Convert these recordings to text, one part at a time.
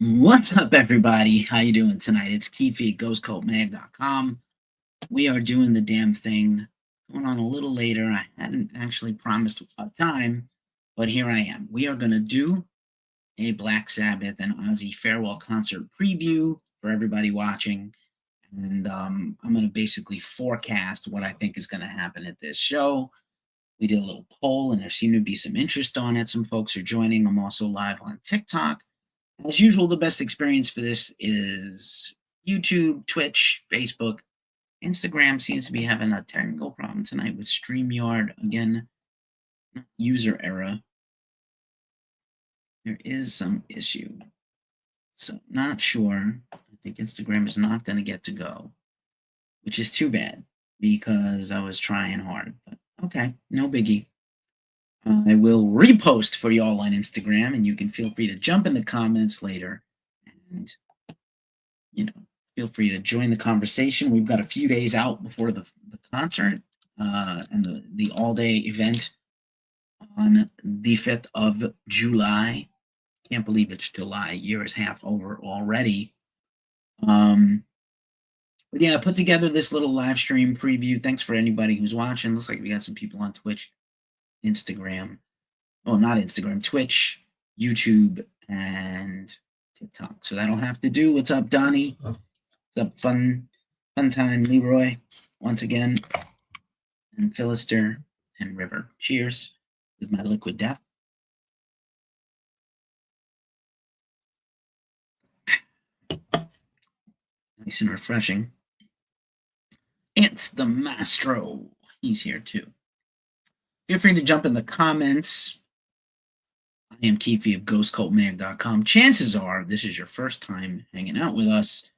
What's up, everybody? How you doing tonight? It's Keefy at ghostcultmag.com. We are doing the damn thing. Going on a little later. I hadn't actually promised a time, but here I am. We are going to do a Black Sabbath and Ozzy farewell concert preview for everybody watching. And I'm going to basically forecast what I think is going to happen at this show. We did a little poll, and there seemed to be some interest on it. Some folks are joining. I'm also live on TikTok. As usual, the best experience for this is YouTube, Twitch, Facebook. Instagram seems to be having a technical problem tonight with StreamYard. Again, user error. There is some issue. So, not sure. I think Instagram is not going to get to go, which is too bad because I was trying hard. But okay, no biggie. I will repost for y'all on Instagram, and you can feel free to jump in the comments later and, feel free to join the conversation. We've got a few days out before the concert and the all-day event on the 5th of July. Can't believe it's July. Year is half over already. But yeah, I put together this little live stream preview. Thanks for anybody who's watching. Looks like we got some people on Twitch, Instagram. Oh, not Instagram, Twitch, YouTube, and TikTok. So that'll have to do. What's up, Donnie? What's up, fun time, Leroy? Once again, and Philister and River. Cheers with my liquid death. Nice and refreshing. It's the Mastro. He's here too. Feel free to jump in the comments. I am Keefy of ghostcultmag.com. Chances are this is your first time hanging out with us.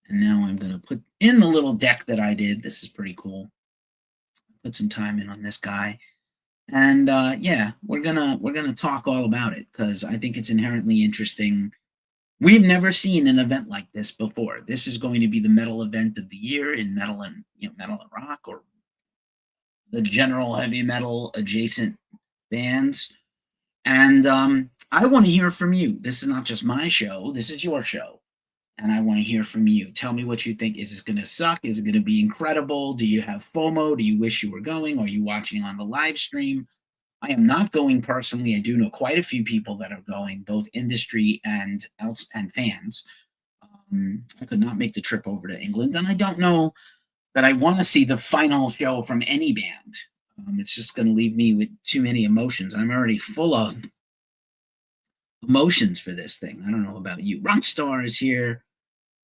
And now I'm going to put in the little deck that I did. This is pretty cool. Put some time in on this guy. And yeah, we're gonna talk all about it because I think it's inherently interesting. We've never seen an event like this before. This is going to be the metal event of the year in metal and metal and rock, or the general heavy metal adjacent bands. And I want to hear from you. This is not just my show. This is your show. And I want to hear from you. Tell me what you think. Is this going to suck? Is it going to be incredible? Do you have FOMO? Do you wish you were going? Are you watching on the live stream? I am not going personally. I do know quite a few people that are going, both industry and fans. I could not make the trip over to England, and I don't know that I want to see the final show from any band. It's just going to leave me with too many emotions. I'm already full of emotions for this thing. I don't know about you. Rockstar is here.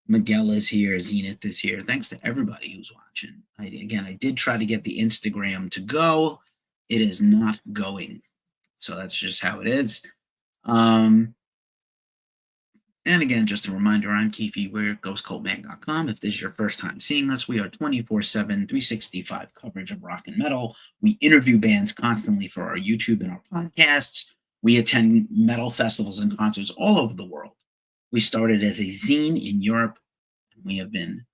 Miguel is here. Zenith is here. Thanks to everybody who's watching. I did try to get the Instagram to go. It is not going. So that's just how it is. And again, just a reminder, I'm Keefy. We're at ghostcultmag.com. If this is your first time seeing us, we are 24/7, 365 coverage of rock and metal. We interview bands constantly for our YouTube and our podcasts. We attend metal festivals and concerts all over the world. We started as a zine in Europe. We have been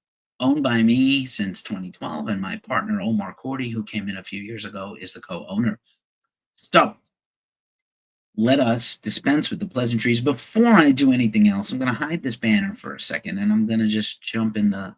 owned by me since 2012, and my partner, Omar Cordy, who came in a few years ago, is the co-owner. So let us dispense with the pleasantries. Before I do anything else, I'm going to hide this banner for a second, and I'm going to just jump in the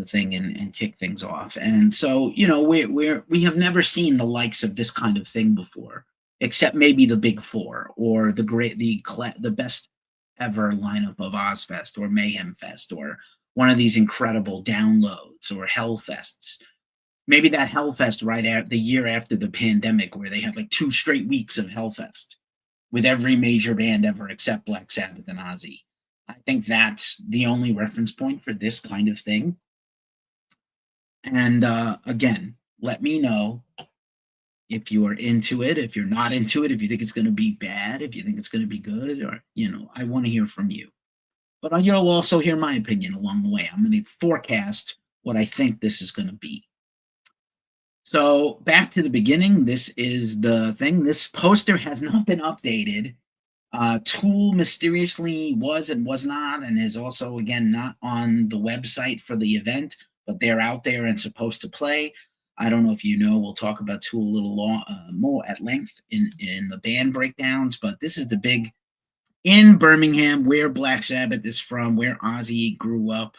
thing and kick things off. And so, we have never seen the likes of this kind of thing before, except maybe the Big Four or the best ever lineup of Ozfest or Mayhem Fest or one of these incredible downloads or Hellfests. Maybe that Hellfest the year after the pandemic, where they had like 2 straight weeks of Hellfest with every major band ever except Black Sabbath and Ozzy. I think that's the only reference point for this kind of thing. And again, let me know if you are into it, if you're not into it, if you think it's going to be bad, if you think it's going to be good, or, I want to hear from you. But you'll also hear my opinion along the way. I'm going to forecast what I think this is going to be. So back to the beginning, this is the thing. This poster has not been updated. Tool mysteriously was and was not, and is also, again, not on the website for the event, but they're out there and supposed to play. I don't know if you know, we'll talk about Tool a little more at length in the band breakdowns, but this is the big in Birmingham, where Black Sabbath is from, where Ozzy grew up.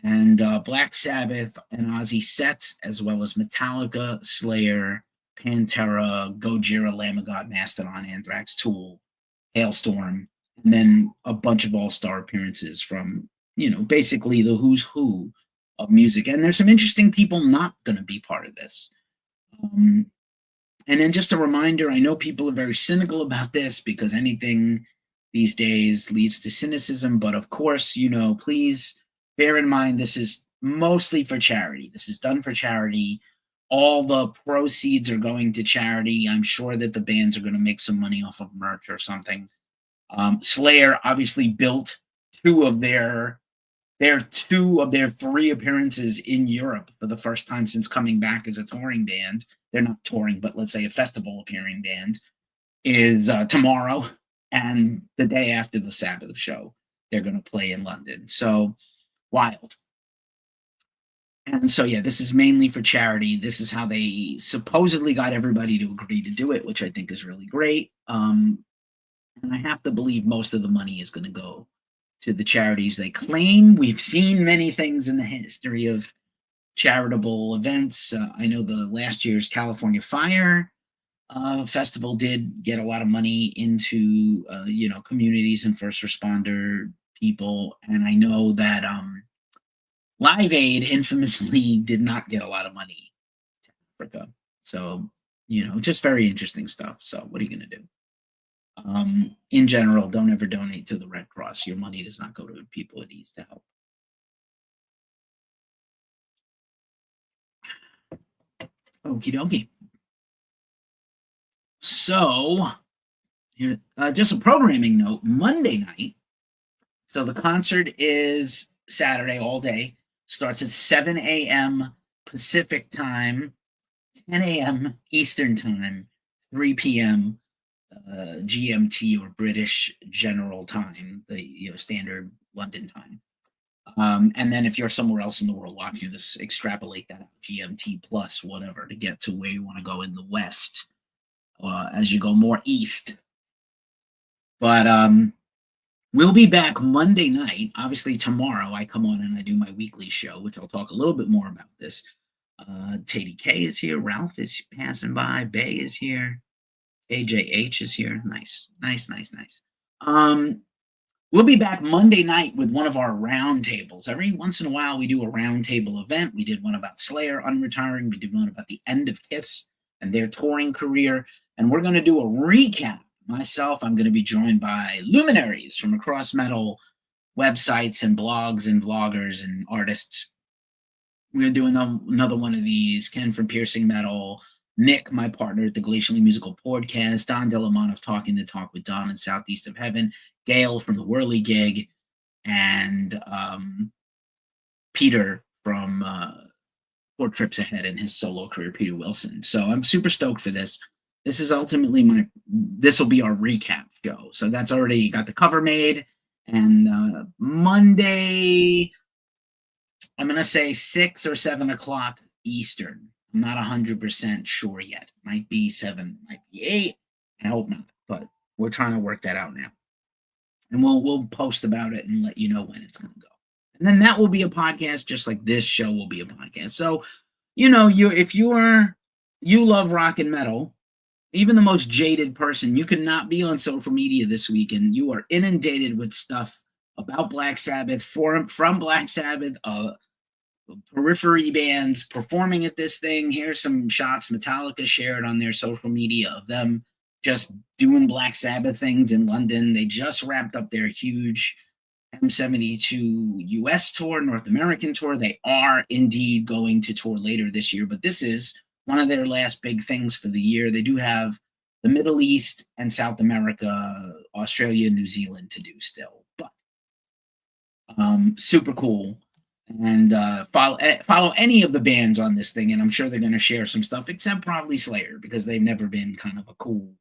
And Black Sabbath and Ozzy sets, as well as Metallica, Slayer, Pantera, Gojira, Lamb of God, Mastodon, Anthrax, Tool, Hailstorm, and then a bunch of all-star appearances from, basically the who's who of music. And there's some interesting people not going to be part of this. And then just a reminder, I know people are very cynical about this because anything these days leads to cynicism, but of course, please bear in mind this is mostly for charity. This is done for charity. All the proceeds are going to charity. I'm sure that the bands are going to make some money off of merch or something. Slayer obviously built two of their three appearances in Europe for the first time since coming back as a touring band. They're not touring, but let's say a festival appearing band is tomorrow, and the day after the Sabbath show, they're going to play in London. So wild. And so, yeah, this is mainly for charity. This is how they supposedly got everybody to agree to do it, which I think is really great. And I have to believe most of the money is going to go to the charities they claim. We've seen many things in the history of charitable events. I know the last year's California Fire Festival did get a lot of money into, communities and first responder people. And I know that Live Aid infamously did not get a lot of money to Africa. So, just very interesting stuff. So what are you going to do? In general, don't ever donate to the Red Cross. Your money does not go to people it needs to help. Okie dokie. So, just a programming note, Monday night. So the concert is Saturday all day. Starts at 7 a.m. Pacific time, 10 a.m. Eastern time, 3 p.m. GMT or British General Time, the standard London time. And then if you're somewhere else in the world watching this, extrapolate that out, GMT plus whatever to get to where you want to go in the West as you go more east. But we'll be back Monday night. Obviously, tomorrow I come on and I do my weekly show, which I'll talk a little bit more about this. Tady K is here. Ralph is passing by. Bay is here. AJH is here. Nice. We'll be back Monday night with one of our roundtables. Every once in a while, we do a roundtable event. We did one about Slayer unretiring. We did one about the end of Kiss and their touring career. And we're going to do a recap. Myself, I'm going to be joined by luminaries from across metal websites and blogs and vloggers and artists. We're going to do another one of these. Ken from Piercing Metal, Nick, my partner at the Glacially Musical Podcast, Don Delamont of Talking the Talk with Don and Southeast of Heaven, Gail from the Whirly Gig, and Peter from 4 Trips Ahead in his solo career, Peter Wilson. So I'm super stoked for this. This is ultimately this will be our recap show. So that's already got the cover made. And Monday, I'm going to say 6 or 7 o'clock Eastern. I'm not 100% sure yet. Might be 7, might be 8. I hope not, but we're trying to work that out now. And we'll post about it and let you know when it's going to go. And then that will be a podcast, just like this show will be a podcast. So, if you love rock and metal, even the most jaded person, you cannot be on social media this week and you are inundated with stuff about Black Sabbath, from Black Sabbath, periphery bands performing at this thing. Here's some shots Metallica shared on their social media of them just doing Black Sabbath things in London. They just wrapped up their huge M72 US tour, North American tour. They are indeed going to tour later this year, but this is one of their last big things for the year. They do have the Middle East and South America, Australia, New Zealand to do still, but super cool. And follow any of the bands on this thing, and I'm sure they're going to share some stuff, except probably Slayer, because they've never been kind of a cool,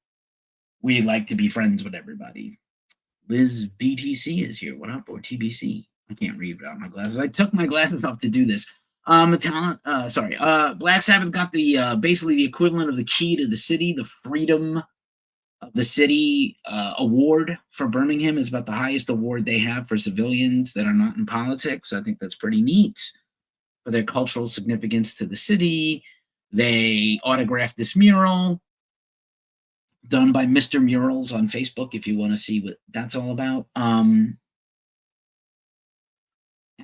we like to be friends with everybody. Liz BTC is here. What up? Or TBC. I can't read without my glasses. I took my glasses off to do this. Black Sabbath got the basically the equivalent of the key to the city, the Freedom The city award for Birmingham is about the highest award they have for civilians that are not in politics. I think that's pretty neat for their cultural significance to the city. They autographed this mural done by Mr. Murals on Facebook if you want to see what that's all about.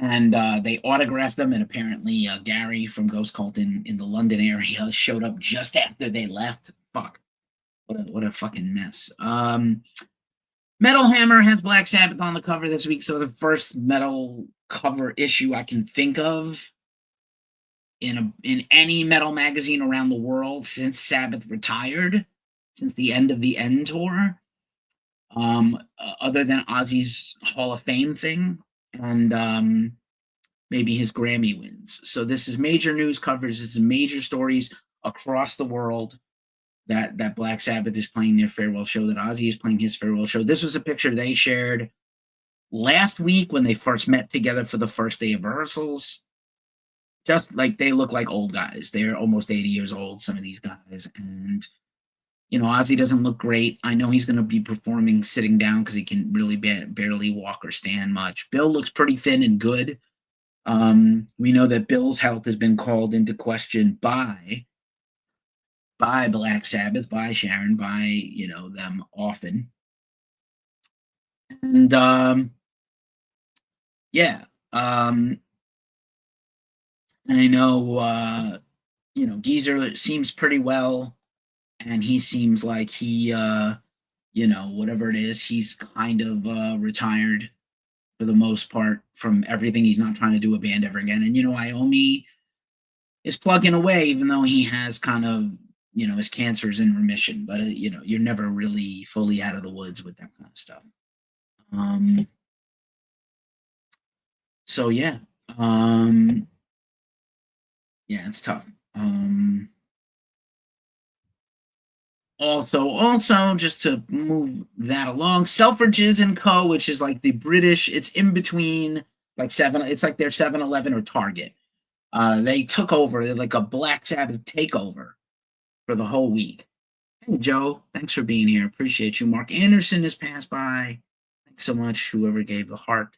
And they autographed them, and apparently Gary from Ghost Cult in the London area showed up just after they left. Fuck. What a fucking mess. Metal Hammer has Black Sabbath on the cover this week, so the first metal cover issue I can think of in any metal magazine around the world since Sabbath retired, since the end of the End tour, other than Ozzy's Hall of Fame thing and maybe his Grammy wins. So this is major news coverage. This is major stories across the world that Black Sabbath is playing their farewell show, that Ozzy is playing his farewell show. This was a picture they shared last week when they first met together for the first day of rehearsals. Just like they look like old guys. They're almost 80 years old, some of these guys. And, Ozzy doesn't look great. I know he's going to be performing sitting down because he can really barely walk or stand much. Bill looks pretty thin and good. We know that Bill's health has been called into question by Black Sabbath, by Sharon, by, them often. And, yeah. And I know, Geezer seems pretty well, and he seems like he, whatever it is, he's kind of retired for the most part from everything. He's not trying to do a band ever again. And, Iommi is plugging away, even though he has kind of, his cancer's in remission. But, you're never really fully out of the woods with that kind of stuff. So, yeah. Yeah, it's tough. Also, just to move that along, Selfridges and Co., which is like the British, it's in between like it's like their 7-Eleven or Target. They took over, they're like a Black Sabbath takeover for the whole week. Hey, Joe, thanks for being here. Appreciate you. Mark Anderson has passed by. Thanks so much, whoever gave the heart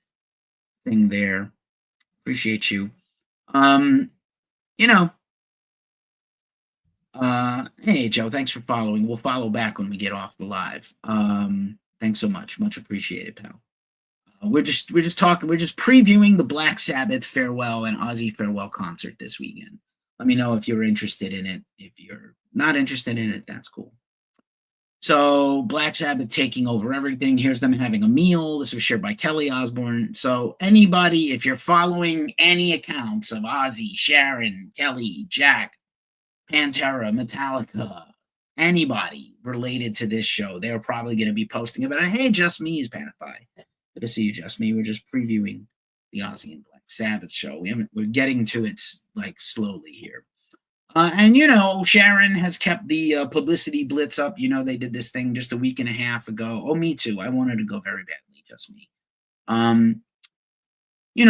thing there. Appreciate you. Hey, Joe, thanks for following. We'll follow back when we get off the live. Thanks so much. Much appreciated, pal. We're just talking. We're just previewing the Black Sabbath farewell and Ozzy farewell concert this weekend. Let me know if you're interested in it. If you're not interested in it, that's cool. So Black Sabbath taking over everything. Here's them having a meal. This was shared by Kelly Osbourne. So anybody, if you're following any accounts of Ozzy, Sharon, Kelly, Jack, Pantera, Metallica, anybody related to this show, they're probably going to be posting about it. Hey, Just Me is passed by. Good to see you, Just Me. We're just previewing the Ozzy and Black Sabbath show. We're getting to it like slowly here. And Sharon has kept the publicity blitz up. They did this thing just a week and a half ago. Oh, me too. I wanted to go very badly. Just me.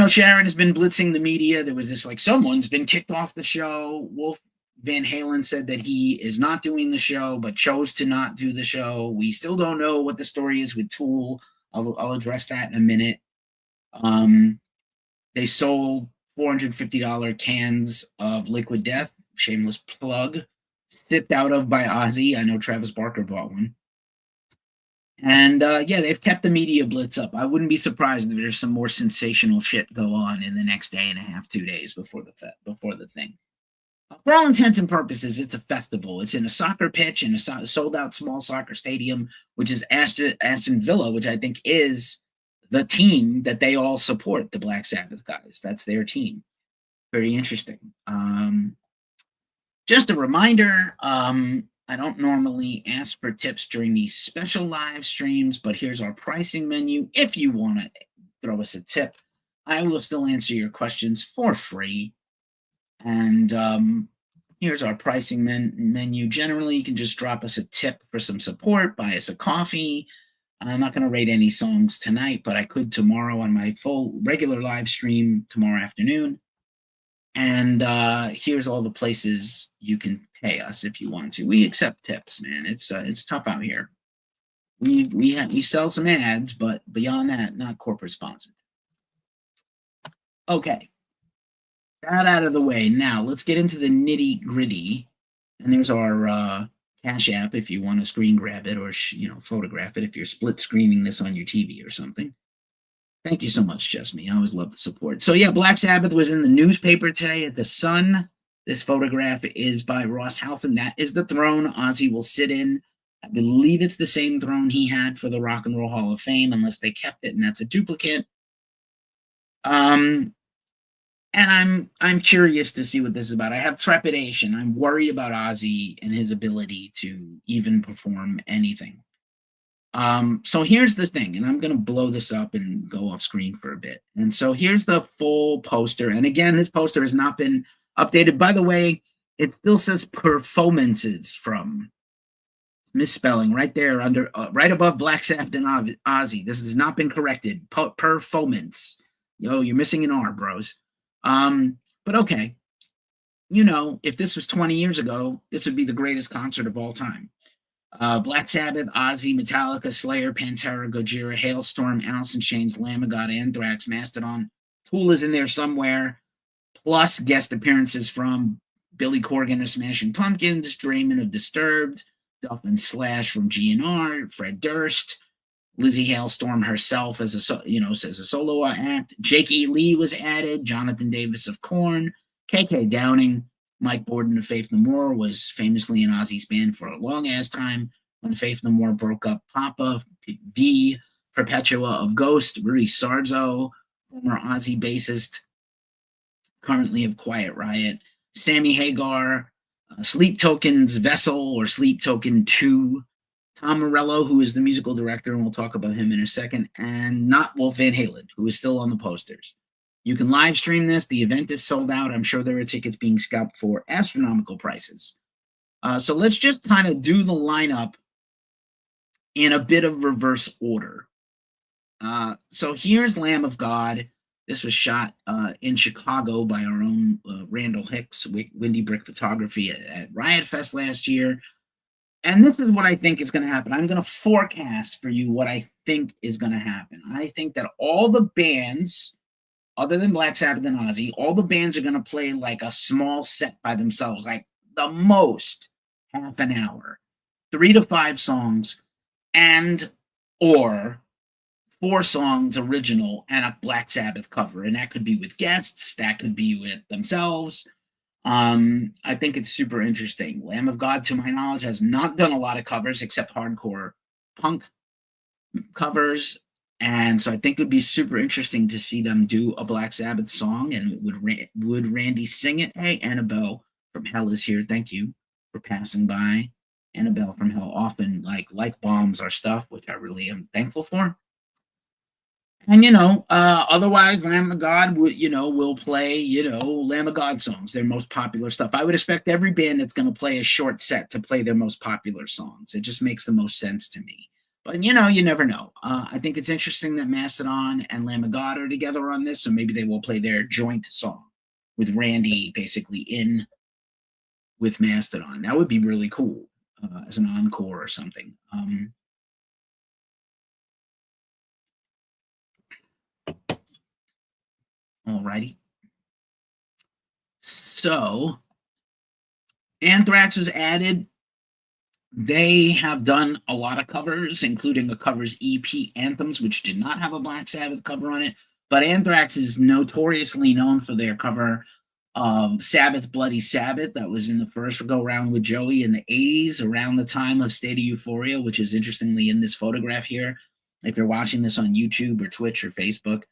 Sharon has been blitzing the media. There was this someone's been kicked off the show. Wolf Van Halen said that he is not doing the show, but chose to not do the show. We still don't know what the story is with Tool. I'll address that in a minute. They sold $450 cans of Liquid Death, shameless plug, sipped out of by Ozzy. I know Travis Barker bought one. And they've kept the media blitz up. I wouldn't be surprised if there's some more sensational shit go on in the next day and a half, 2 days before the thing. For all intents and purposes, it's a festival. It's in a soccer pitch in a sold-out small soccer stadium, which is Aston Villa, which I think is the team that they all support, the Black Sabbath guys. That's their team. Very interesting. Just a reminder, I don't normally ask for tips during these special live streams, but here's our pricing menu. If you want to throw us a tip, I will still answer your questions for free. And here's our pricing menu. Generally, you can just drop us a tip for some support, buy us a coffee. I'm not going to rate any songs tonight, but I could tomorrow on my full regular live stream tomorrow afternoon. And here's all the places you can pay us if you want to. We accept tips, man. It's tough out here. we sell some ads, but beyond that, not corporate sponsored. Okay, that out of the way. Now let's get into the nitty gritty. And there's our Cash App if you want to screen grab it or photograph it if you're split screening this on your TV or something. Thank you so much, Jessme. I always love the support. So yeah, Black Sabbath was in the newspaper today at the Sun. This photograph is by Ross Halfin. That is the throne Ozzy will sit in. I believe it's the same throne he had for the Rock and Roll Hall of Fame, unless they kept it and that's a duplicate. And I'm curious to see what this is about. I have trepidation. I'm worried about Ozzy and his ability to even perform anything. So here's the thing, and I'm going to blow this up and go off screen for a bit. And so here's the full poster. And again, this poster has not been updated. By the way, it still says performances from misspelling right there under right above Black Sabbath and Ozzy. This has not been corrected. Performance. Yo, you're missing an R, bros. But okay. If this was 20 years ago, this would be the greatest concert of all time. Black Sabbath, Ozzy, Metallica, Slayer, Pantera, Gojira, Hailstorm, Alice in Chains, Lamb of God, Anthrax, Mastodon. Tool is in there somewhere, plus guest appearances from Billy Corgan of Smashing Pumpkins, Draiman of Disturbed, Duff and Slash from GNR, Fred Durst, Lizzie Hailstorm herself as a solo act. Jake E. Lee was added, Jonathan Davis of Korn, KK Downing, Mike Borden of Faith No More was famously in Ozzy's band for a long-ass time. When Faith No More broke up, Papa, V, Perpetua of Ghost, Rudy Sarzo, former Ozzy bassist, currently of Quiet Riot, Sammy Hagar, Sleep Token's Vessel or Sleep Token 2, Tom Morello, who is the musical director, and we'll talk about him in a second, and not Wolf Van Halen, who is still on the posters. You can live stream this. The event is sold out. I'm sure there are tickets being scalped for astronomical prices. So let's just kind of do the lineup in a bit of reverse order. So here's Lamb of God. This was shot in Chicago by our own Randall Hicks, Windy Brick Photography at Riot Fest last year. And this is what I think is going to happen. I'm going to forecast for you what I think is going to happen. I think that all the bands, other than Black Sabbath and Ozzy, all the bands are going to play like a small set by themselves, like the most half an hour, 3 to 5 songs, and or 4 songs original and a Black Sabbath cover. And that could be with guests, that could be with themselves. I think it's super interesting. Lamb of God, to my knowledge, has not done a lot of covers except hardcore punk covers. And so I think it would be super interesting to see them do a Black Sabbath song. And would Randy sing it? Hey, Annabelle from Hell is here. Thank you for passing by. Annabelle from Hell often like bombs our stuff, which I really am thankful for. And otherwise, Lamb of God will play Lamb of God songs, their most popular stuff. I would expect every band that's going to play a short set to play their most popular songs. It just makes the most sense to me. But you never know. I think it's interesting that Mastodon and Lamb of God are together on this, so maybe they will play their joint song with Randy basically in with Mastodon. That would be really cool as an encore or something. Alrighty. So, Anthrax was added. They have done a lot of covers, including a covers EP, Anthems, which did not have a Black Sabbath cover on it. But Anthrax is notoriously known for their cover of Sabbath, Bloody Sabbath. That was in the first go-round with Joey in the 80s, around the time of State of Euphoria, which is interestingly in this photograph here. If you're watching this on YouTube or Twitch or Facebook,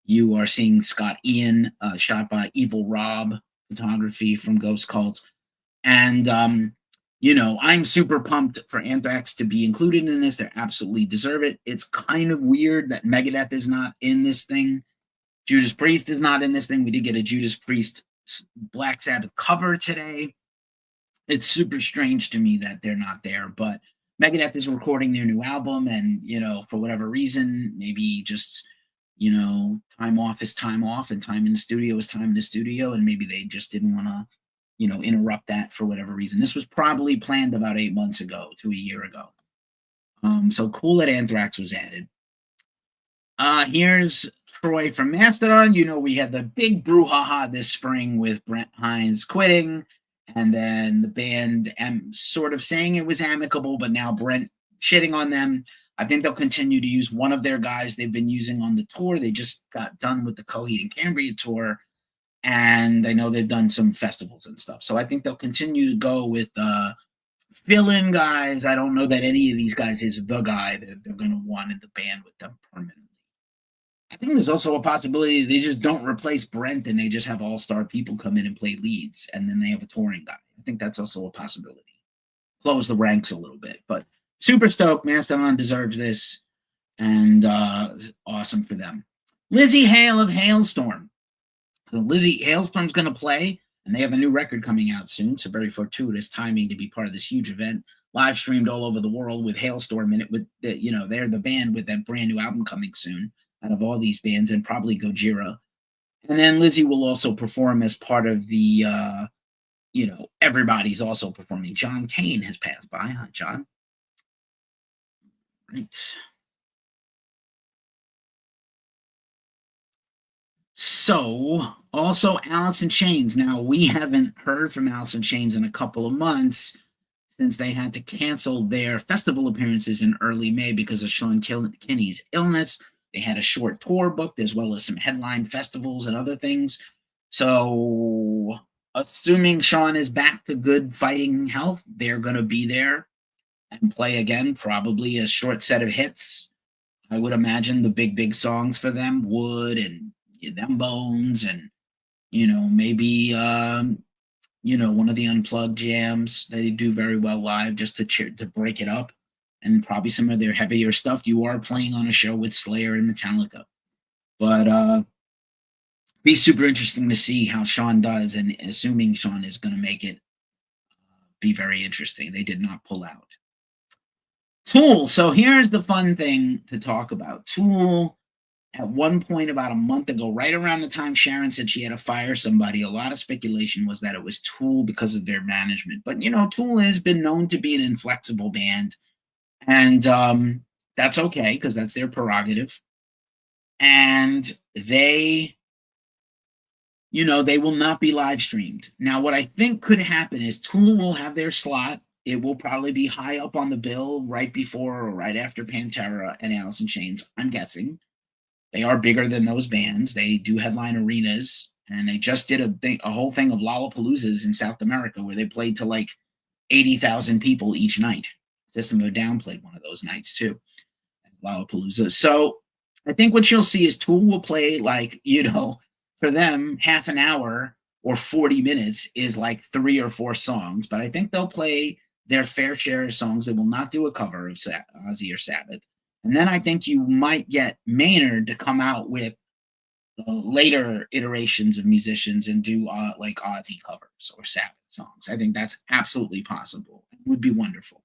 you are seeing Scott Ian, shot by Evil Rob Photography from Ghost Cult. And, I'm super pumped for Anthrax to be included in this. They absolutely deserve it. It's kind of weird that Megadeth is not in this thing. Judas Priest is not in this thing. We did get a Judas Priest Black Sabbath cover today. It's super strange to me that they're not there, but Megadeth is recording their new album, and, for whatever reason, maybe just time off is time off and time in the studio is time in the studio. And maybe they just didn't want to, interrupt that for whatever reason. This was probably planned about 8 months ago to a year ago. So cool that Anthrax was added. Here's Troy from Mastodon. You know, we had the big brouhaha this spring with Brent Hines quitting, and then the band sort of saying it was amicable, but now Brent shitting on them. I think they'll continue to use one of their guys they've been using on the tour. They just got done with the Coheed and Cambria tour, and I know they've done some festivals and stuff. So I think they'll continue to go with fill-in guys. I don't know that any of these guys is the guy that they're going to want in the band with them permanently. I think there's also a possibility they just don't replace Brent and they just have all-star people come in and play leads, and then they have a touring guy. I think that's also a possibility. Close the ranks a little bit, but super stoked. Mastodon deserves this, and awesome for them. Lizzie Hale of Hailstorm. So Lizzie Hailstorm's going to play, and they have a new record coming out soon. So very fortuitous timing to be part of this huge event, live streamed all over the world with Hailstorm in it. With they're the band with that brand new album coming soon. Out of all these bands, and probably Gojira. And then Lizzie will also perform as part of the, everybody's also performing. John Kane has passed by. Hi, John. Right. So, also Alice in Chains. Now, we haven't heard from Alice in Chains in a couple of months since they had to cancel their festival appearances in early May because of Sean Kinney's illness. They had a short tour booked as well as some headline festivals and other things. So, assuming Sean is back to good fighting health, they're going to be there and play again, probably a short set of hits. I would imagine the big songs for them, Wood and Them Bones, and, maybe, one of the unplugged jams that they do very well live just to break it up. And probably some of their heavier stuff. You are playing on a show with Slayer and Metallica. But be super interesting to see how Sean does, and assuming Sean is going to make it, be very interesting. They did not pull out. Tool. So here's the fun thing to talk about. Tool, at one point about a month ago, right around the time Sharon said she had to fire somebody, a lot of speculation was that it was Tool because of their management. But, Tool has been known to be an inflexible band. And that's okay because that's their prerogative. And they will not be live streamed. Now, what I think could happen is Tool will have their slot. It will probably be high up on the bill right before or right after Pantera and Alice in Chains, I'm guessing. They are bigger than those bands. They do headline arenas, and they just did a whole thing of Lollapaloozas in South America where they played to like 80,000 people each night. System of a Down played one of those nights too, Lollapalooza. So I think what you'll see is Tool will play like, for them, half an hour or 40 minutes is like 3 or 4 songs. But I think they'll play their fair share of songs. They will not do a cover of Ozzy or Sabbath. And then I think you might get Maynard to come out with later iterations of musicians and do like Ozzy covers or Sabbath songs. I think that's absolutely possible. It would be wonderful.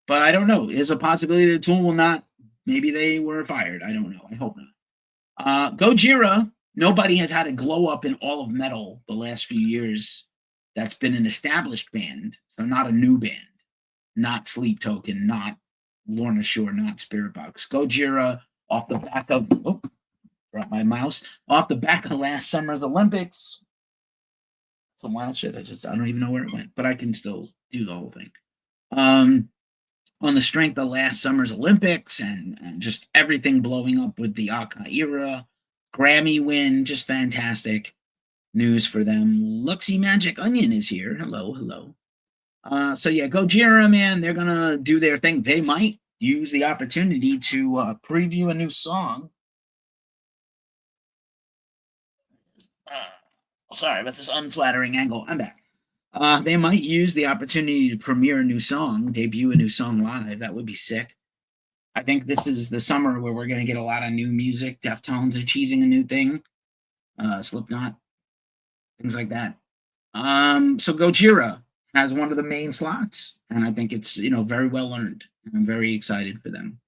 But I don't know. There's a possibility that Tool will not. Maybe they were fired. I don't know. I hope not. Gojira. Nobody has had a glow up in all of metal the last few years. That's been an established band, so not a new band. Not Sleep Token, not Lorna Shore, not Spirit Box. Gojira off the back of dropped my mouse. Off the back of last summer's Olympics. Some wild shit. I don't even know where it went, but I can still do the whole thing. On the strength of last summer's Olympics and just everything blowing up with the Aka era, Grammy win, just fantastic news for them. Luxy Magic Onion is here. Hello. So yeah, Gojira, man, they're gonna do their thing. They might use the opportunity to preview a new song. Sorry about this unflattering angle. I'm back. They might use the opportunity to premiere a new song, debut a new song live. That would be sick. I think this is the summer where we're going to get a lot of new music. Deftones are cheesing a new thing. Slipknot, things like that. So Gojira has one of the main slots, and I think it's, very well earned. I'm very excited for them.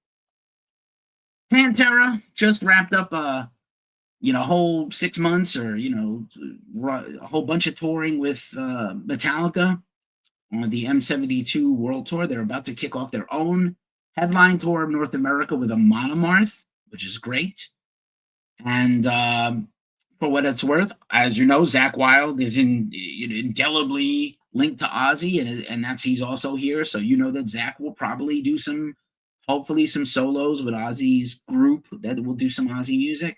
Pantera just wrapped up a whole 6 months or, a whole bunch of touring with Metallica on the M72 World Tour. They're about to kick off their own headline tour of North America with a monomarth, which is great. And for what it's worth, as you know, Zakk Wylde is indelibly linked to Ozzy, and that's he's also here. So you know that Zakk will probably do hopefully some solos with Ozzy's group that will do some Ozzy music.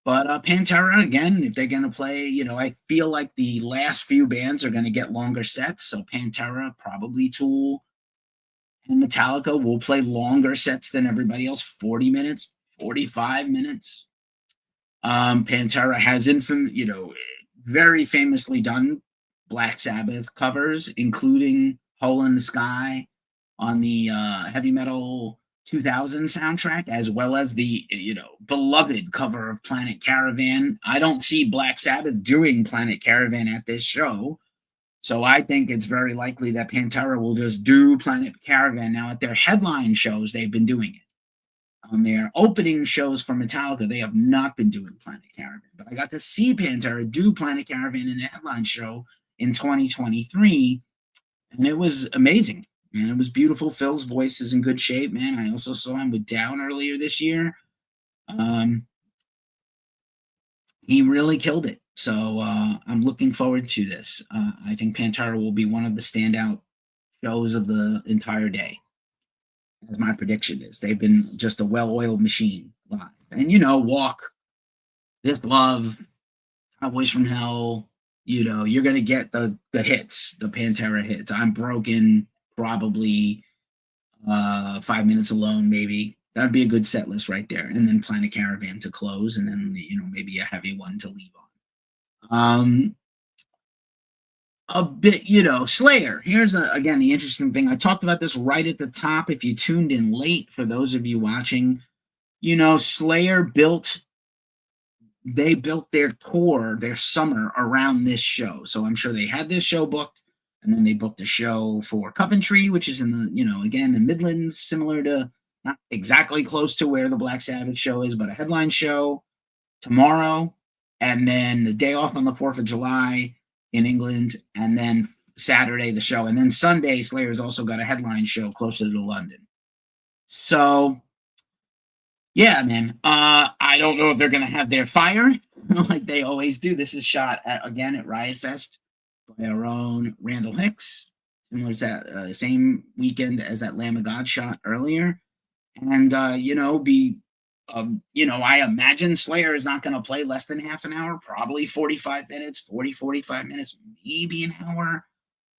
But Pantera, again, if they're going to play, I feel like the last few bands are going to get longer sets. So Pantera, probably Tool, and Metallica will play longer sets than everybody else, 40 minutes, 45 minutes. Pantera has very famously done Black Sabbath covers, including Hole in the Sky on the Heavy Metal 2000 soundtrack, as well as the beloved cover of Planet Caravan. I don't see Black Sabbath doing Planet Caravan at this show, so I think it's very likely that Pantera will just do Planet Caravan. Now, at their headline shows, they've been doing it. On their opening shows for Metallica, they have not been doing Planet Caravan. But I got to see Pantera do Planet Caravan in the headline show in 2023, and it was amazing. Man, it was beautiful. Phil's voice is in good shape, man. I also saw him with Down earlier this year. He really killed it. So I'm looking forward to this. I think Pantera will be one of the standout shows of the entire day, as my prediction is. They've been just a well-oiled machine live. And, Walk, This Love, Cowboys from Hell, you're going to get the hits, the Pantera hits. I'm Broken, probably 5 Minutes Alone, maybe. That'd be a good set list right there. And then Planet Caravan to close, and then, maybe a heavy one to leave on. A bit, Slayer. Here's, again, the interesting thing. I talked about this right at the top. If you tuned in late, for those of you watching, Slayer built their tour, their summer around this show. So I'm sure they had this show booked, and then they booked a show for Coventry, which is in the, again, the Midlands, similar to, not exactly close to where the Black Sabbath show is, but a headline show tomorrow, and then the day off on the 4th of July in England, and then Saturday the show, and then Sunday Slayer's also got a headline show closer to London. So yeah, man, I don't know if they're gonna have their fire like they always do. This is shot again at Riot Fest by our own Randall Hicks, similar to that same weekend as that Lamb of God shot earlier. And I imagine Slayer is not going to play less than half an hour, probably 45 minutes, 45 minutes, maybe an hour.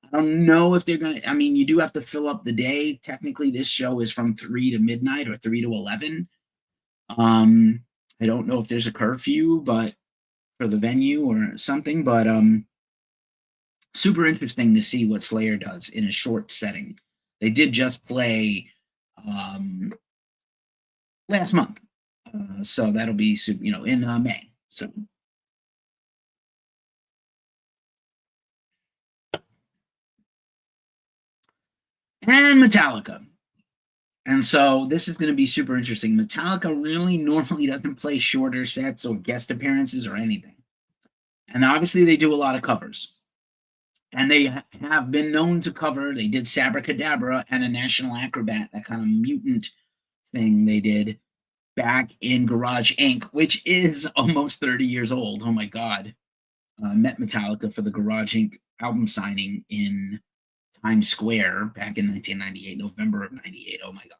I don't know if they're going to, you do have to fill up the day. Technically, this show is from 3 to midnight or 3 to 11. I don't know if there's a curfew, but for the venue or something, but super interesting to see what Slayer does in a short setting. They did just play last month, so that'll be in May. So and Metallica, and so this is going to be super interesting. Metallica really normally doesn't play shorter sets or guest appearances or anything, and obviously they do a lot of covers. And they have been known to cover. They did Sabracadabra and a National Acrobat, that kind of mutant thing they did back in Garage Inc., which is almost 30 years old. Oh my God. Met Metallica for the Garage Inc. album signing in Times Square back in 1998, November of 98. Oh my God.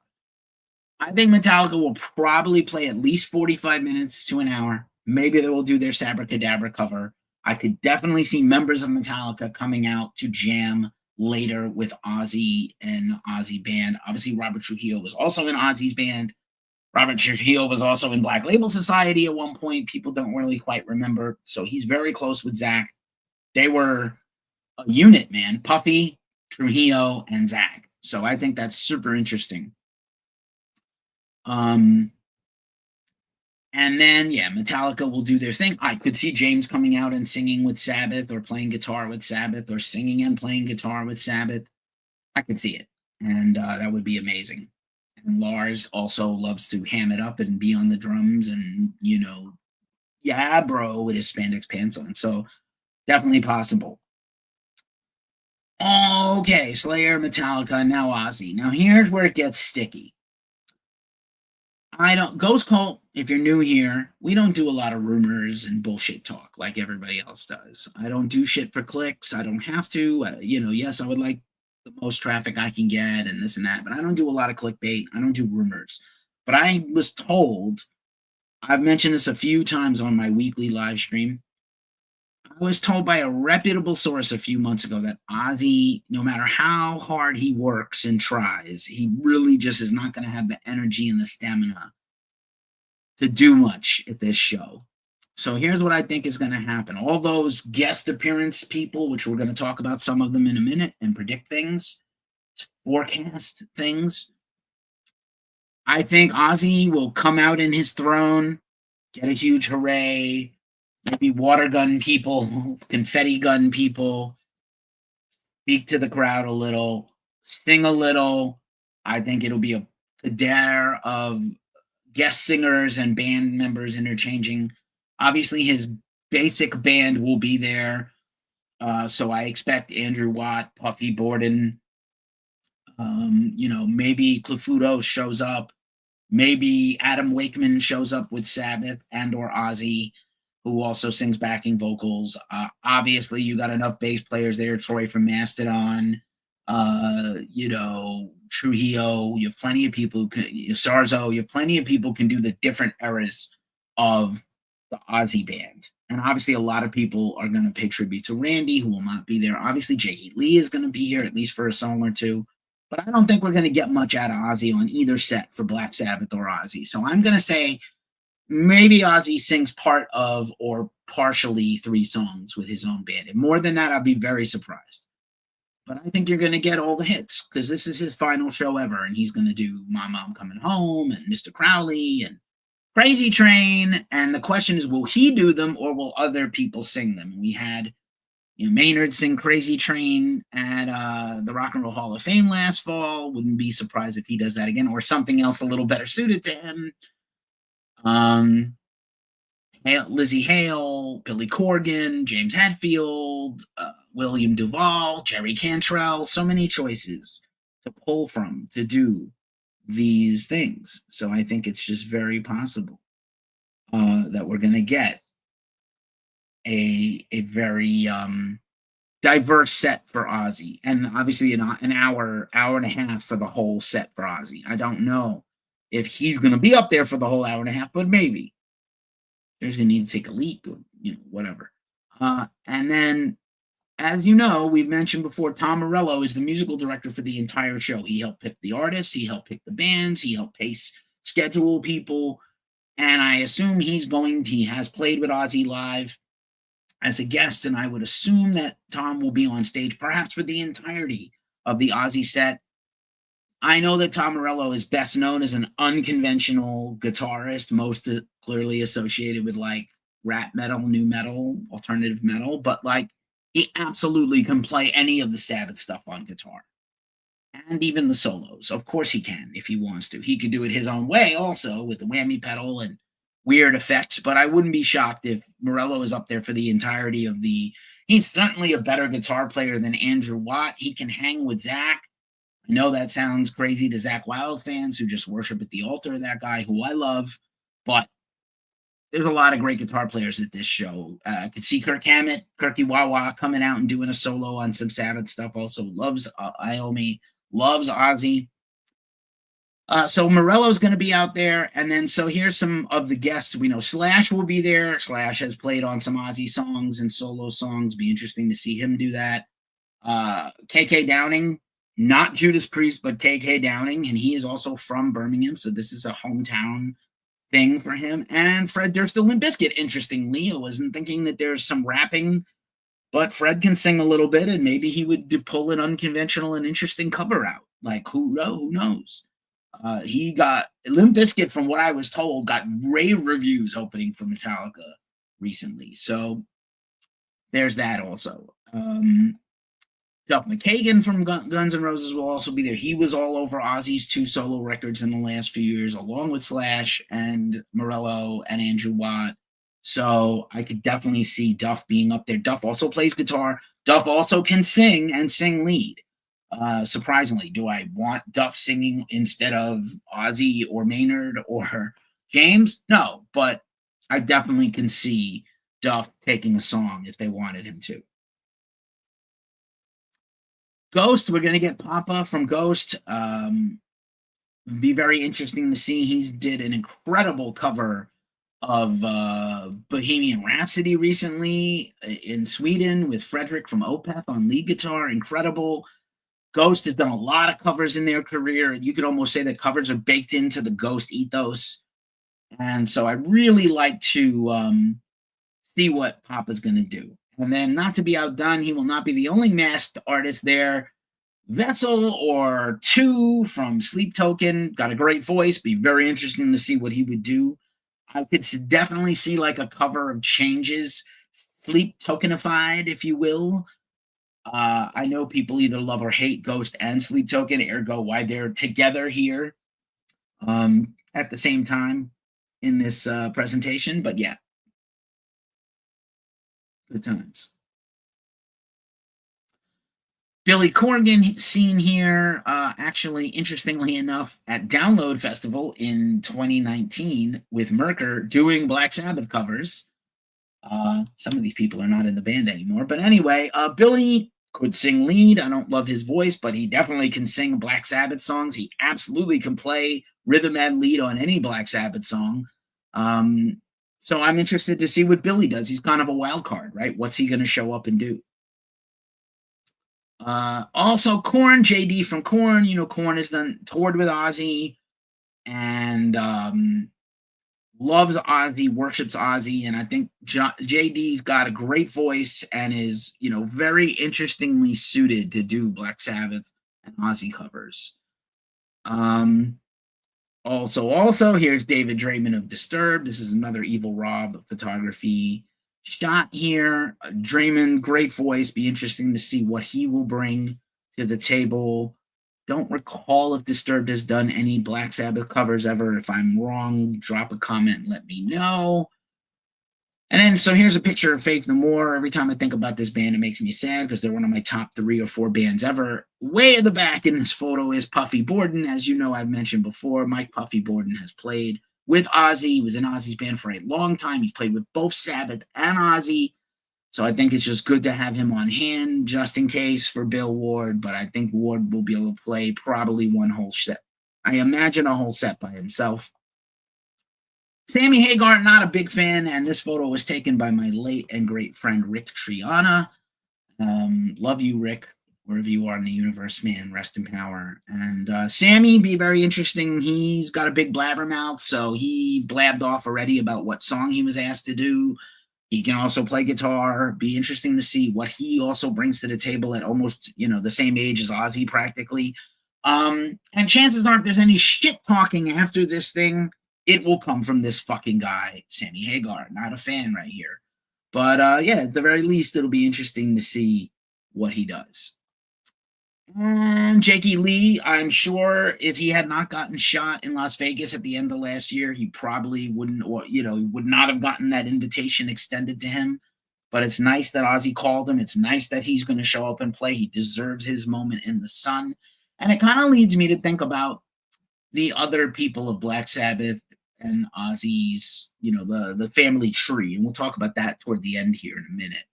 I think Metallica will probably play at least 45 minutes to an hour. Maybe they will do their Sabracadabra cover. I could definitely see members of Metallica coming out to jam later with Ozzy and the Ozzy band. Obviously, Robert Trujillo was also in Ozzy's band. Robert Trujillo was also in Black Label Society at one point. People don't really quite remember. So he's very close with Zakk. They were a unit, man. Puffy, Trujillo, and Zakk. So I think that's super interesting. And then, Metallica will do their thing. I could see James coming out and singing with Sabbath, or playing guitar with Sabbath, or singing and playing guitar with Sabbath. I could see it. And that would be amazing. And Lars also loves to ham it up and be on the drums and, yeah, bro, with his spandex pants on. So definitely possible. Okay, Slayer, Metallica, now Ozzy. Now here's where it gets sticky. I don't Ghost Cult, if you're new here, we don't do a lot of rumors and bullshit talk like everybody else does. I don't do shit for clicks. I don't have to. Yes, I would like the most traffic I can get and this and that, but I don't do a lot of clickbait. I don't do rumors. But I was told, I've mentioned this a few times on my weekly live stream. I was told by a reputable source a few months ago that Ozzy, no matter how hard he works and tries, he really just is not going to have the energy and the stamina to do much at this show. So here's what I think is going to happen. All those guest appearance people, which we're going to talk about some of them in a minute and predict things, forecast things. I think Ozzy will come out in his throne, get a huge hooray, maybe water gun people, confetti gun people, speak to the crowd a little, sing a little. I think it'll be a dare of guest singers and band members interchanging. Obviously, his basic band will be there. So I expect Andrew Watt, Puffy Borden, maybe Clafudo shows up. Maybe Adam Wakeman shows up with Sabbath and or Ozzy, who also sings backing vocals. Obviously, you got enough bass players there. Troy from Mastodon, Trujillo. You have plenty of people who can, Sarzo. You have plenty of people who can do the different eras of the Ozzy band. And obviously, a lot of people are going to pay tribute to Randy, who will not be there. Obviously, Jakey Lee is going to be here, at least for a song or two. But I don't think we're going to get much out of Ozzy on either set for Black Sabbath or Ozzy. So I'm going to say maybe Ozzy sings part of or partially 3 songs with his own band. And more than that, I'll be very surprised. But I think you're going to get all the hits because this is his final show ever. And he's going to do Mama, I'm Coming Home and Mr. Crowley and Crazy Train. And the question is, will he do them or will other people sing them? And we had Maynard sing Crazy Train at the Rock and Roll Hall of Fame last fall. Wouldn't be surprised if he does that again or something else a little better suited to him. Lizzie Hale, Billy Corgan, James Hetfield, William Duvall, Jerry Cantrell, so many choices to pull from to do these things. So I think it's just very possible that we're going to get a very diverse set for Ozzy, and obviously an hour and a half for the whole set for Ozzy. I don't know if he's going to be up there for the whole hour and a half, but maybe there's going to need to take a leak or whatever. And then, as you know, we've mentioned before, Tom Morello is the musical director for the entire show. He helped pick the artists, he helped pick the bands, he helped pace, schedule people, and I assume he has played with Ozzy live as a guest, and I would assume that Tom will be on stage perhaps for the entirety of the Ozzy set. I know that Tom Morello is best known as an unconventional guitarist, most clearly associated with like rap metal, new metal, alternative metal, but like he absolutely can play any of the Sabbath stuff on guitar and even the solos. Of course he can if he wants to. He could do it his own way also with the whammy pedal and weird effects, but I wouldn't be shocked if Morello is up there for the entirety of he's certainly a better guitar player than Andrew Watt. He can hang with Zach. I know that sounds crazy to Zach Wild fans who just worship at the altar of that guy who I love, but there's a lot of great guitar players at this show. I could see Kirk Hammett, Kirky Wawa coming out and doing a solo on some Sabbath stuff. Also loves Iommi, loves Ozzy. So Morello's going to be out there. And then, so here's some of the guests. We know Slash will be there. Slash has played on some Ozzy songs and solo songs. Be interesting to see him do that. KK Downing, not Judas Priest, but KK Downing. And he is also from Birmingham. So this is a hometown thing for him. And Fred Durst of Limp Bizkit, interestingly. I wasn't thinking that there's some rapping, but Fred can sing a little bit, and maybe he would pull an unconventional and interesting cover out. Like, who knows? He got Limp Bizkit, from what I was told, got rave reviews opening for Metallica recently. So there's that also. Duff McKagan from Guns N' Roses will also be there. He was all over Ozzy's 2 solo records in the last few years, along with Slash and Morello and Andrew Watt. So I could definitely see Duff being up there. Duff also plays guitar. Duff also can sing and sing lead. Surprisingly, do I want Duff singing instead of Ozzy or Maynard or James? No, but I definitely can see Duff taking a song if they wanted him to. Ghost, we're gonna get Papa from Ghost. Be very interesting to see. He did an incredible cover of Bohemian Rhapsody recently in Sweden with Frederick from Opeth on lead guitar. Incredible. Ghost has done a lot of covers in their career. You could almost say that covers are baked into the Ghost ethos. And so I really like to see what Papa's going to do. And then, not to be outdone, he will not be the only masked artist there. Vessel or Two from Sleep Token got a great voice. Be very interesting to see what he would do. I could definitely see like a cover of Changes, Sleep Tokenified, if you will. I know people either love or hate Ghost and Sleep Token, ergo why they're together here at the same time in this presentation. But yeah, good times. Billy Corgan seen here, actually, interestingly enough, at Download Festival in 2019 with Merker doing Black Sabbath covers. Some of these people are not in the band anymore. But anyway, Billy could sing lead. I don't love his voice, but he definitely can sing Black Sabbath songs. He absolutely can play rhythm and lead on any Black Sabbath song. So I'm interested to see what Billy does. He's kind of a wild card, right? What's he going to show up and do? Also, Korn, JD from Korn. You know, Korn has toured with Ozzy and loves Ozzy, worships Ozzy, and I think JD's got a great voice and is, you know, very interestingly suited to do Black Sabbath and Ozzy covers. Also, here's David Draymond of Disturbed. This is another Evil Rob photography shot here. Draymond, great voice. Be interesting to see what he will bring to the table. Don't recall if Disturbed has done any Black Sabbath covers ever. If I'm wrong, drop a comment and let me know. And then, so here's a picture of Faith No More. Every time I think about this band, it makes me sad because they're one of my top 3 or 4 bands ever. Way in the back in this photo is Puffy Borden. As you know, I've mentioned before, Mike Puffy Borden has played with Ozzy. He was in Ozzy's band for a long time. He's played with both Sabbath and Ozzy. So I think it's just good to have him on hand just in case for Bill Ward. But I think Ward will be able to play probably one whole set. I imagine a whole set by himself. Sammy Hagar, not a big fan, and this photo was taken by my late and great friend Rick Triana. Love you, Rick, wherever you are in the universe, man. Rest in power. And Sammy, be very interesting. He's got a big blabbermouth, so he blabbed off already about what song he was asked to do. He can also play guitar. Be interesting to see what he also brings to the table at almost, you know, the same age as Ozzy practically. And chances are, if there's any shit talking after this thing, it will come from this fucking guy, Sammy Hagar. Not a fan right here. But yeah, at the very least, it'll be interesting to see what he does. And Jakey Lee, I'm sure if he had not gotten shot in Las Vegas at the end of last year, he probably wouldn't, or, you know, would not have gotten that invitation extended to him. But it's nice that Ozzy called him. It's nice that he's going to show up and play. He deserves his moment in the sun. And it kind of leads me to think about the other people of Black Sabbath and Ozzy's, you know, the family tree. And we'll talk about that toward the end here in a minute.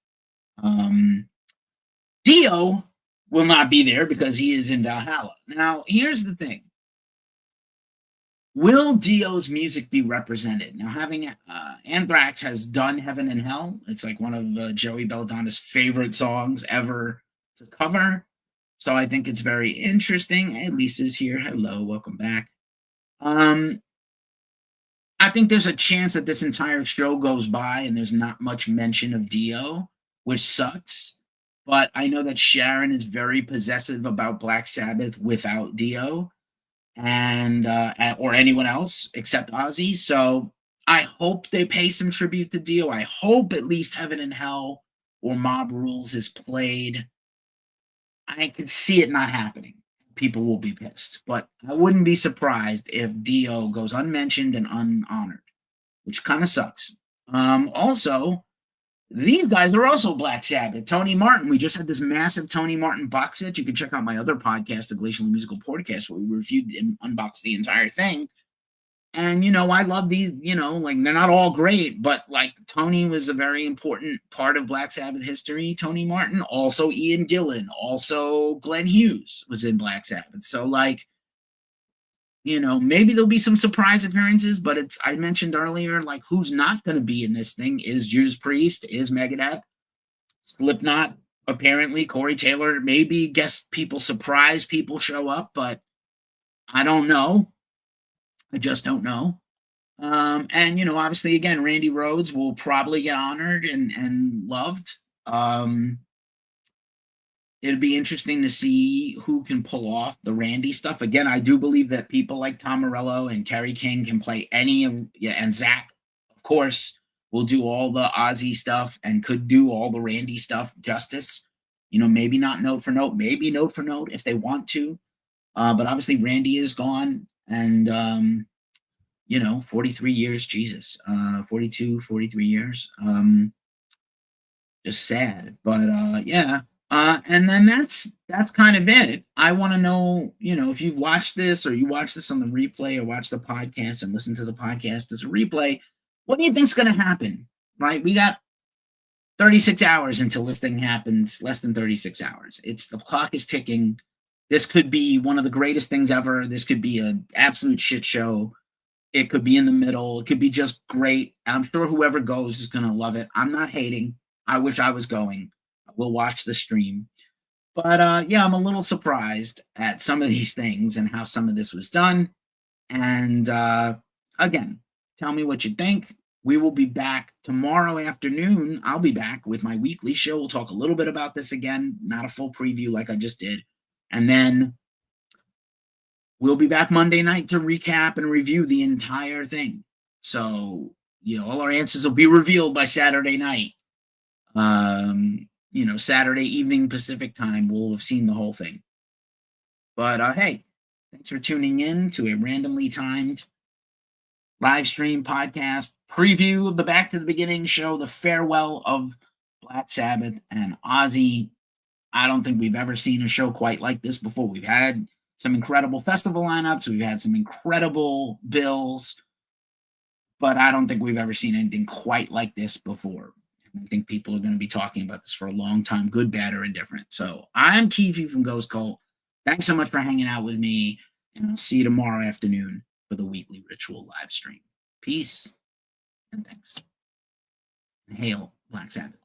Dio will not be there because he is in Valhalla. Now, here's the thing. Will Dio's music be represented? Now, having Anthrax has done Heaven and Hell. It's like one of Joey Belladonna's favorite songs ever to cover. So I think it's very interesting. Hey, Lisa's here. Hello, welcome back. I think there's a chance that this entire show goes by and there's not much mention of Dio, which sucks. But I know that Sharon is very possessive about Black Sabbath without Dio and or anyone else except Ozzy. So I hope they pay some tribute to Dio. I hope at least Heaven and Hell or Mob Rules is played. I could see it not happening. People will be pissed, but I wouldn't be surprised if Dio goes unmentioned and unhonored, which kind of sucks. Also, these guys are also Black Sabbath. Tony Martin. We just had this massive Tony Martin box set. You can check out my other podcast, the Glacial Musical Podcast, where we reviewed and unboxed the entire thing. And, I love these, like they're not all great, but like Tony was a very important part of Black Sabbath history. Tony Martin, also Ian Gillan, also Glenn Hughes was in Black Sabbath. So like, maybe there'll be some surprise appearances, but I mentioned earlier, like who's not going to be in this thing is Judas Priest, is Megadeth, Slipknot, apparently Corey Taylor, maybe guest people, surprise people show up, but I don't know. I just don't know. And obviously, again, Randy Rhoads will probably get honored and loved. It'd be interesting to see who can pull off the Randy stuff. Again, I do believe that people like Tom Morello and Kerry King can play any of, and Zach, of course, will do all the Ozzy stuff and could do all the Randy stuff justice. Maybe not note for note, maybe note for note if they want to. But obviously, Randy is gone, and 43 years, Jesus, 42, 43 years. Just sad, but yeah. And then that's kind of it. I want to know, if you watch this or you watch this on the replay or watch the podcast and listen to the podcast as a replay, what do you think's going to happen? Right? We got 36 hours until this thing happens, less than 36 hours. The clock is ticking. This could be one of the greatest things ever. This could be an absolute shit show. It could be in the middle. It could be just great. I'm sure whoever goes is going to love it. I'm not hating. I wish I was going. We'll watch the stream. But yeah, I'm a little surprised at some of these things and how some of this was done. And again, tell me what you think. We will be back tomorrow afternoon. I'll be back with my weekly show. We'll talk a little bit about this again, not a full preview like I just did. And then we'll be back Monday night to recap and review the entire thing. So, all our answers will be revealed by Saturday night. Saturday evening Pacific time, we'll have seen the whole thing. But hey, thanks for tuning in to a randomly timed live stream podcast preview of the Back to the Beginning show, the farewell of Black Sabbath and Ozzy. I don't think we've ever seen a show quite like this before. We've had some incredible festival lineups. We've had some incredible bills, but I don't think we've ever seen anything quite like this before. I think people are going to be talking about this for a long time, good, bad, or indifferent. So I'm Keefy from Ghost Cult. Thanks so much for hanging out with me, and I'll see you tomorrow afternoon for the weekly ritual live stream. Peace and thanks. And hail Black Sabbath.